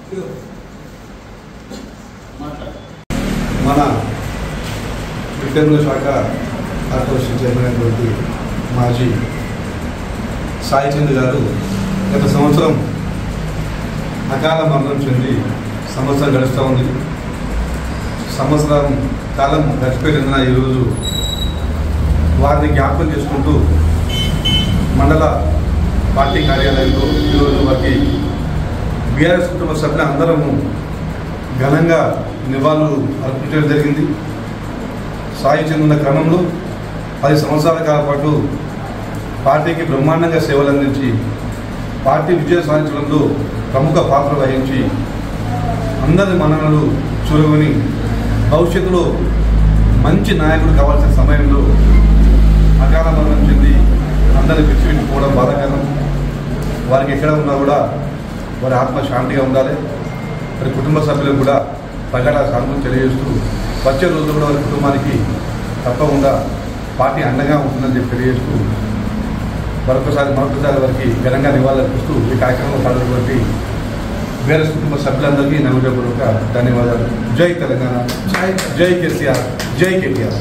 మన విద్యార్థుల శాఖ కార్పొరేషన్ చైర్మన్ అయినటువంటి మాజీ సాయి చంద్ర గారు గత సంవత్సరం అకాల మరణం చెంది సంవత్సరం గడుస్తూ ఉంది. సంవత్సరం కాలం గడిచిపోయిన ఈరోజు వారిని జ్ఞాపకం చేసుకుంటూ మండల పార్టీ కార్యాలయంలో ఈరోజు వారికి బీఆర్ఎస్ కుటుంబ సభ్యులు అందరము ఘనంగా నివాళులు అర్పించడం జరిగింది. సాయి చెందిన క్రమంలో 10 సంవత్సరాల కాల పాటు పార్టీకి బ్రహ్మాండంగా సేవలు అందించి పార్టీ విజయం సాధించడంలో ప్రముఖ పాత్ర వహించి అందరి మన్ననలు చూరగొని భవిష్యత్తులో మంచి నాయకుడు కావాల్సిన సమయంలో అకాల మరణం చెంది అందరినీ విడిచిపెట్టిపోవడం బాధాకరం. వారికి ఎక్కడ ఉన్నా కూడా వారి ఆత్మ శాంతిగా ఉండాలి. వారి కుటుంబ సభ్యులకు కూడా ప్రగాఢ సానుభూతి తెలియజేస్తూ వచ్చే రోజుల్లో కూడా వారి కుటుంబానికి తప్పకుండా పార్టీ అండగా ఉంటుందని చెప్పి తెలియజేస్తూ మరొకసారి వారికి ఘనంగా నివాళులర్పిస్తూ ఈ కార్యక్రమంలో పాల్గొన్నటువంటి బీఆర్ఎస్ కుటుంబ సభ్యులందరికీ నలుగురిపూర్వక ధన్యవాదాలు. జై తెలంగాణ, జై కేసీఆర్, జై కేటీఆర్.